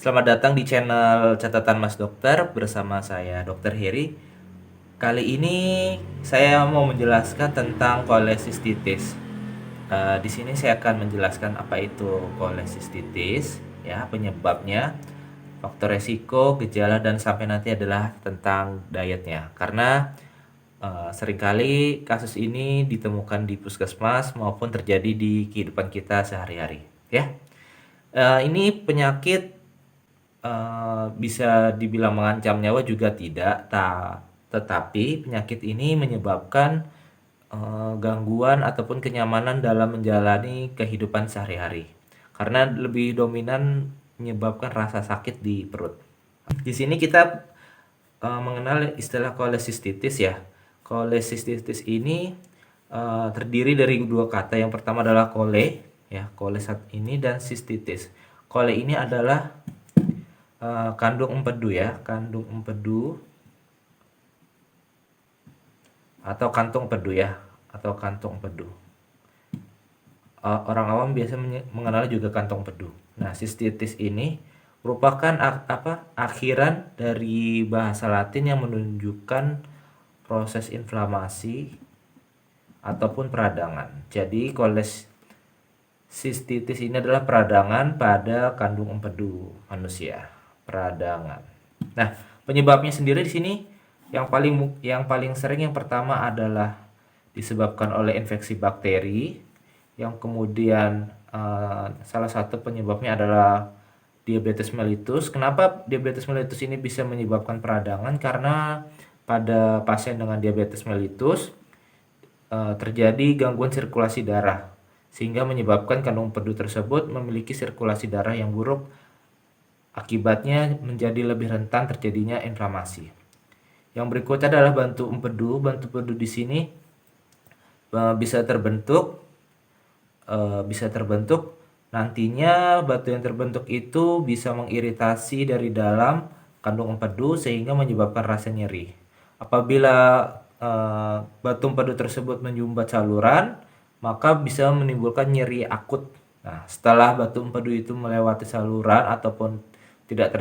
Selamat datang di channel Catatan Mas Dokter bersama saya Dokter Heri. Kali ini saya mau menjelaskan tentang kolesistitis. Di sini saya akan menjelaskan apa itu kolesistitis, ya, penyebabnya, faktor resiko, gejala, dan sampai nanti adalah tentang dietnya. Karena seringkali kasus ini ditemukan di puskesmas maupun terjadi di kehidupan kita sehari-hari, ya. Ini penyakit bisa dibilang mengancam nyawa juga tidak, tetapi penyakit ini menyebabkan gangguan ataupun kenyamanan dalam menjalani kehidupan sehari-hari. Karena lebih dominan menyebabkan rasa sakit di perut. Di sini kita mengenal istilah kolesistitis ya. Kolesistitis ini terdiri dari dua kata. Yang pertama adalah kole, ya, kole saat ini, dan sistitis. Kole ini adalah kandung empedu ya, kandung empedu atau kantung empedu ya, atau kantung empedu. Orang awam biasa mengenal juga kantong empedu. Nah, sistitis ini merupakan akhiran dari bahasa Latin yang menunjukkan proses inflamasi ataupun peradangan. Jadi kolesistitis ini adalah peradangan pada kandung empedu manusia. Peradangan. Nah, penyebabnya sendiri di sini yang paling sering yang pertama adalah disebabkan oleh infeksi bakteri, yang kemudian salah satu penyebabnya adalah diabetes mellitus. Kenapa diabetes mellitus ini bisa menyebabkan peradangan? Karena pada pasien dengan diabetes mellitus terjadi gangguan sirkulasi darah sehingga menyebabkan kandung empedu tersebut memiliki sirkulasi darah yang buruk. Akibatnya menjadi lebih rentan terjadinya inflamasi. Yang berikutnya adalah batu empedu. Batu empedu di sini bisa terbentuk nantinya batu yang terbentuk itu bisa mengiritasi dari dalam kandung empedu sehingga menyebabkan rasa nyeri. Apabila batu empedu tersebut menyumbat saluran, maka bisa menimbulkan nyeri akut. Nah, setelah batu empedu itu melewati saluran ataupun tidak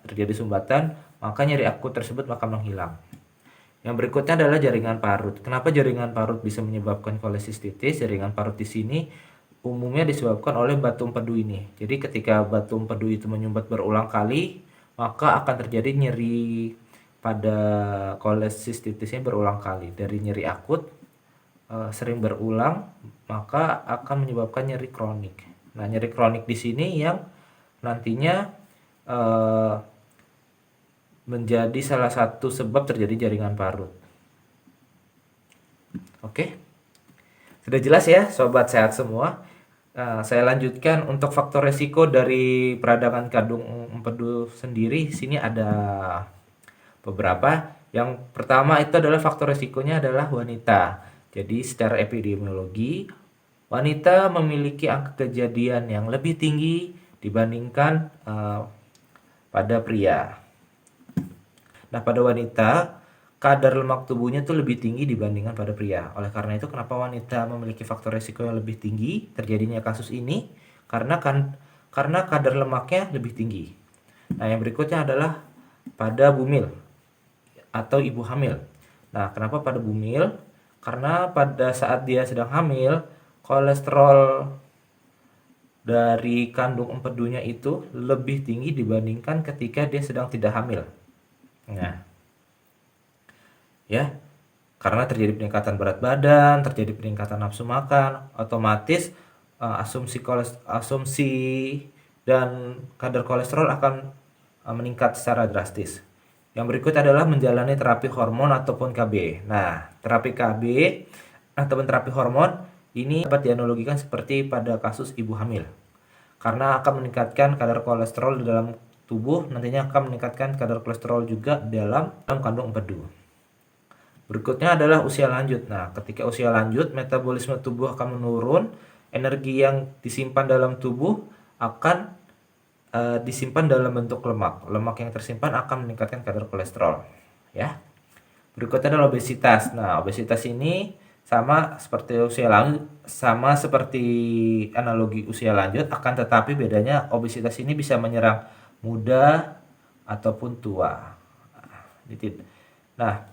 terjadi sumbatan, maka nyeri akut tersebut akan menghilang. Yang berikutnya adalah jaringan parut. Kenapa jaringan parut bisa menyebabkan kolesistitis? Jaringan parut di sini umumnya disebabkan oleh batu empedu ini. Jadi ketika batu empedu itu menyumbat berulang kali, maka akan terjadi nyeri pada kolesistitisnya berulang kali. Dari nyeri akut sering berulang, maka akan menyebabkan nyeri kronik. Nah, nyeri kronik di sini yang nantinya menjadi salah satu sebab terjadi jaringan parut. Oke, sudah jelas ya sobat sehat semua. Saya lanjutkan untuk faktor resiko dari peradangan kandung empedu sendiri. Sini ada beberapa. Yang pertama itu adalah faktor resikonya adalah wanita. Jadi secara epidemiologi, wanita memiliki angka kejadian yang lebih tinggi dibandingkan pada pria. Nah, pada wanita kadar lemak tubuhnya itu lebih tinggi dibandingkan pada pria. Oleh karena itu, kenapa wanita memiliki faktor resiko yang lebih tinggi terjadinya kasus ini? Karena kadar lemaknya lebih tinggi. Nah, yang berikutnya adalah pada bumil atau ibu hamil. Nah, kenapa pada bumil? Karena pada saat dia sedang hamil, kolesterol dari kandung empedunya itu lebih tinggi dibandingkan ketika dia sedang tidak hamil. Nah, ya, karena terjadi peningkatan berat badan, terjadi peningkatan nafsu makan, otomatis asumsi dan kadar kolesterol akan meningkat secara drastis. Yang berikut adalah menjalani terapi hormon ataupun KB. Nah, terapi KB ataupun terapi hormon ini dapat dianalogikan seperti pada kasus ibu hamil. Karena akan meningkatkan kadar kolesterol di dalam tubuh, nantinya akan meningkatkan kadar kolesterol juga dalam kandung empedu. Berikutnya adalah usia lanjut. Nah, ketika usia lanjut, metabolisme tubuh akan menurun, energi yang disimpan dalam tubuh akan disimpan dalam bentuk lemak. Lemak yang tersimpan akan meningkatkan kadar kolesterol, ya. Berikutnya adalah obesitas. Nah, obesitas ini sama seperti analogi usia lanjut, akan tetapi bedanya obesitas ini bisa menyerang muda ataupun tua. Nah,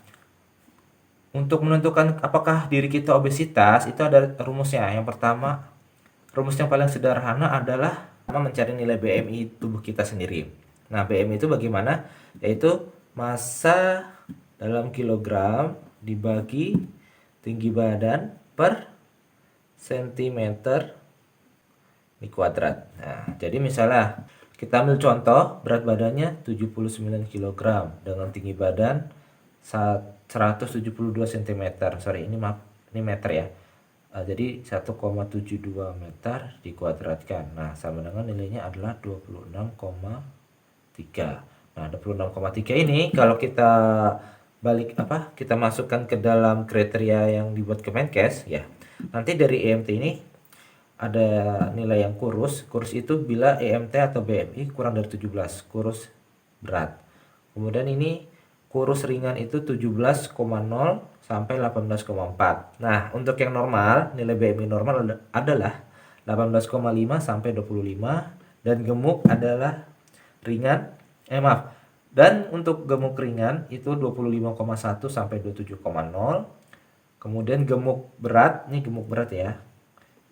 untuk menentukan apakah diri kita obesitas itu ada rumusnya. Yang pertama, rumus yang paling sederhana adalah mencari nilai BMI tubuh kita sendiri. Nah, BMI itu bagaimana? Yaitu massa dalam kilogram dibagi tinggi badan per sentimeter di kuadrat. Nah, jadi misalnya kita ambil contoh berat badannya 79 kg dengan tinggi badan 172 cm. Sorry, ini maaf, ini meter ya. Jadi 1,72 meter dikuadratkan. Nah, sama dengan nilainya adalah 26,3. Nah, 26,3 ini kalau kita kita masukkan ke dalam kriteria yang dibuat Kemenkes ya. Nanti dari EMT ini ada nilai yang kurus. Kurus itu bila EMT atau BMI kurang dari 17, kurus berat. Kemudian ini kurus ringan itu 17,0 sampai 18,4. Nah, untuk yang normal, nilai BMI normal adalah 18,5 sampai 25 dan gemuk adalah ringan. Dan untuk gemuk ringan itu 25,1 sampai 27,0. Kemudian gemuk berat, ini gemuk berat ya.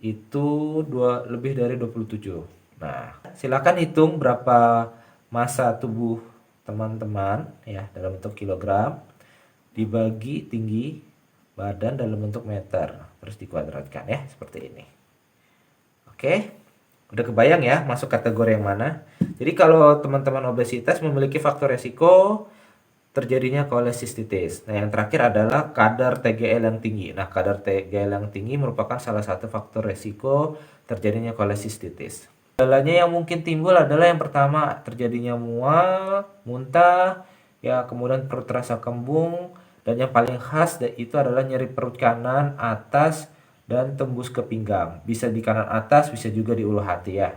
Itu lebih dari 27. Nah, silakan hitung berapa massa tubuh teman-teman ya dalam bentuk kilogram dibagi tinggi badan dalam bentuk meter, terus dikuadratkan ya, seperti ini. Oke, udah kebayang ya masuk kategori yang mana? Jadi kalau teman-teman obesitas memiliki faktor resiko terjadinya kolesistitis. Nah, yang terakhir adalah kadar TGL yang tinggi. Nah, kadar TGL yang tinggi merupakan salah satu faktor resiko terjadinya kolesistitis. Gejalanya yang mungkin timbul adalah yang pertama terjadinya mual, muntah, ya kemudian perut terasa kembung, dan yang paling khas itu adalah nyeri perut kanan atas dan tembus ke pinggang. Bisa di kanan atas, bisa juga di ulu hati ya.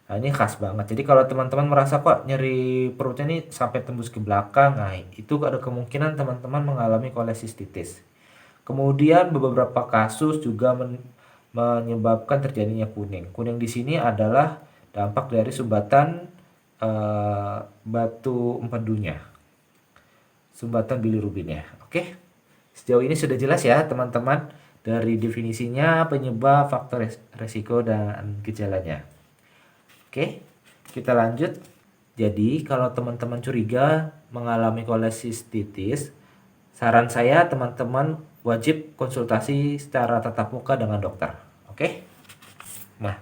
Nah, ini khas banget. Jadi kalau teman-teman merasa kok nyeri perutnya ini sampai tembus ke belakang, nah itu ada kemungkinan teman-teman mengalami kolesistitis. Kemudian beberapa kasus juga menyebabkan terjadinya kuning. Kuning di sini adalah dampak dari sumbatan batu empedunya. Sumbatan bilirubinnya. Oke. Sejauh ini sudah jelas ya, teman-teman, dari definisinya, penyebab, faktor resiko dan gejalanya. Oke, kita lanjut. Jadi, kalau teman-teman curiga mengalami kolesistitis, saran saya teman-teman wajib konsultasi secara tatap muka dengan dokter. Oke? Nah,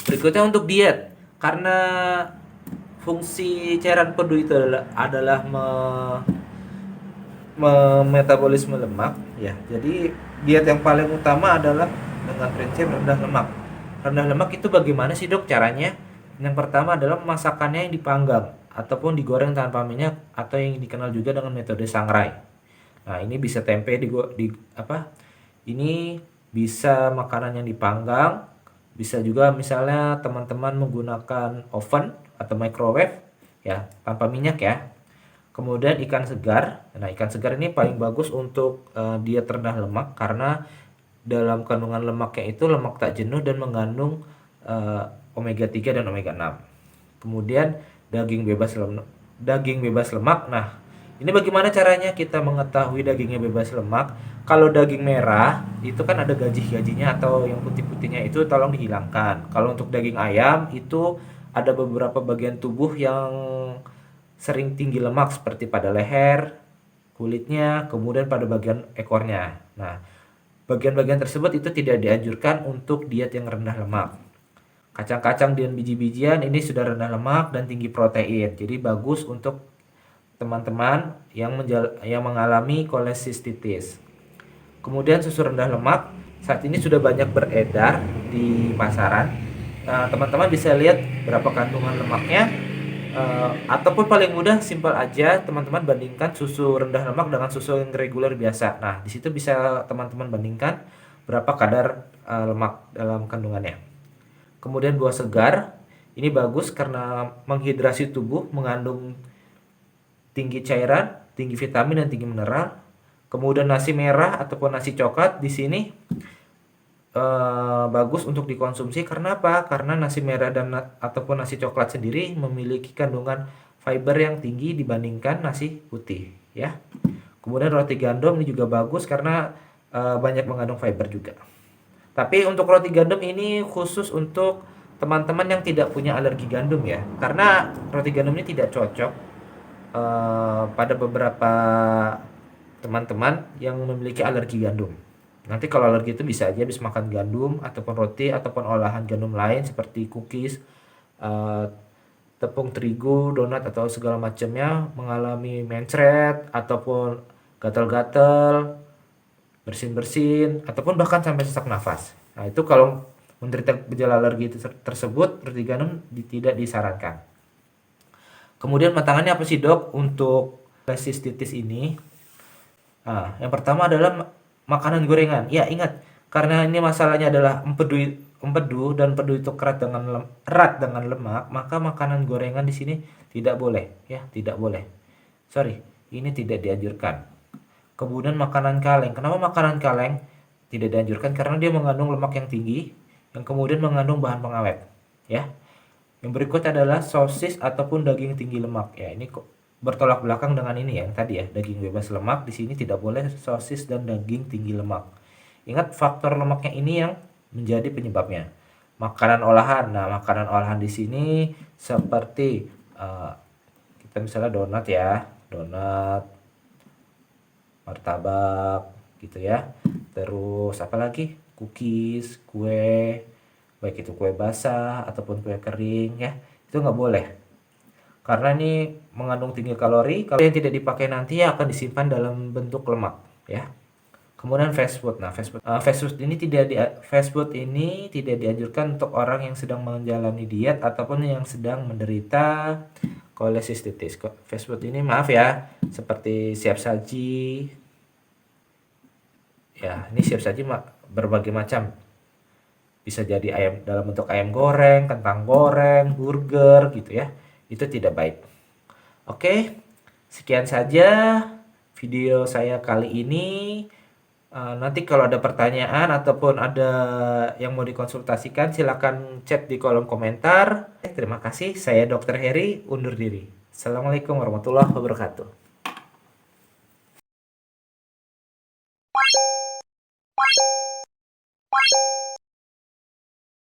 berikutnya untuk diet. Karena fungsi cairan empedu itu adalah metabolisme lemak ya. Jadi diet yang paling utama adalah dengan prinsip rendah lemak. Rendah lemak itu bagaimana sih dok caranya? Yang pertama adalah masakannya yang dipanggang ataupun digoreng tanpa minyak atau yang dikenal juga dengan metode sangrai. Nah, ini bisa tempe ini bisa makanan yang dipanggang, bisa juga misalnya teman-teman menggunakan oven atau microwave ya, tanpa minyak ya. Kemudian ikan segar. Nah, ikan segar ini paling bagus untuk diet rendah lemak karena dalam kandungan lemaknya itu lemak tak jenuh dan mengandung omega 3 dan omega 6. Kemudian daging bebas lemak. Nah, ini bagaimana caranya kita mengetahui dagingnya bebas lemak? Kalau daging merah itu kan ada gaji-gajinya atau yang putih-putihnya itu tolong dihilangkan. Kalau untuk daging ayam itu ada beberapa bagian tubuh yang sering tinggi lemak seperti pada leher, kulitnya, kemudian pada bagian ekornya. Nah, bagian-bagian tersebut itu tidak dianjurkan untuk diet yang rendah lemak. Kacang-kacang dan biji-bijian ini sudah rendah lemak dan tinggi protein. Jadi bagus untuk teman-teman yang mengalami kolesistitis. Kemudian susu rendah lemak saat ini sudah banyak beredar di pasaran. Nah, teman-teman bisa lihat berapa kandungan lemaknya, ataupun paling mudah simpel aja teman-teman bandingkan susu rendah lemak dengan susu yang reguler biasa. Nah, di situ bisa teman-teman bandingkan berapa kadar lemak dalam kandungannya. Kemudian buah segar ini bagus karena menghidrasi tubuh, mengandung tinggi cairan, tinggi vitamin dan tinggi mineral. Kemudian nasi merah ataupun nasi coklat di sini bagus untuk dikonsumsi karena apa? Karena nasi merah ataupun nasi coklat sendiri memiliki kandungan fiber yang tinggi dibandingkan nasi putih, ya. Kemudian roti gandum ini juga bagus karena banyak mengandung fiber juga. Tapi untuk roti gandum ini khusus untuk teman-teman yang tidak punya alergi gandum ya. Karena roti gandum ini tidak cocok pada beberapa teman-teman yang memiliki alergi gandum. Nanti kalau alergi itu bisa aja habis makan gandum ataupun roti ataupun olahan gandum lain seperti cookies, eh, tepung terigu, donat atau segala macamnya mengalami mencret ataupun gatal-gatal, bersin-bersin ataupun bahkan sampai sesak nafas. Nah, itu kalau menderita gejala alergi tersebut roti gandum tidak disarankan. Kemudian tantangannya apa sih dok untuk sistitis ini? Nah, yang pertama adalah makanan gorengan. Ya, ingat, karena ini masalahnya adalah empedu dan empedu itu erat dengan lemak, maka makanan gorengan di sini tidak boleh, ya, tidak boleh. Sorry, ini tidak dianjurkan. Kemudian makanan kaleng. Kenapa makanan kaleng tidak dianjurkan? Karena dia mengandung lemak yang tinggi, yang kemudian mengandung bahan pengawet, ya. Yang berikut adalah sosis ataupun daging tinggi lemak. Ya, ini kok bertolak belakang dengan ini ya, yang tadi ya, daging bebas lemak. Di sini tidak boleh sosis dan daging tinggi lemak. Ingat faktor lemaknya ini yang menjadi penyebabnya. Makanan olahan. Nah, makanan olahan di sini seperti kita misalnya donat ya, donat, martabak gitu ya. Terus apa lagi? Cookies, kue, baik itu kue basah ataupun kue kering ya. Itu nggak boleh. Karena ini mengandung tinggi kalori, kalau yang tidak dipakai nanti akan disimpan dalam bentuk lemak ya. Kemudian fast food. Nah, fast food ini tidak dianjurkan untuk orang yang sedang menjalani diet ataupun yang sedang menderita kolesistitis. Fast food ini maaf ya, seperti siap saji. Ya, ini siap saji berbagai macam. Bisa jadi ayam dalam bentuk ayam goreng, kentang goreng, burger gitu ya. Itu tidak baik. Oke, sekian saja video saya kali ini. Nanti kalau ada pertanyaan ataupun ada yang mau dikonsultasikan silakan chat di kolom komentar. Terima kasih, saya Dr. Heri undur diri. Assalamualaikum warahmatullahi wabarakatuh.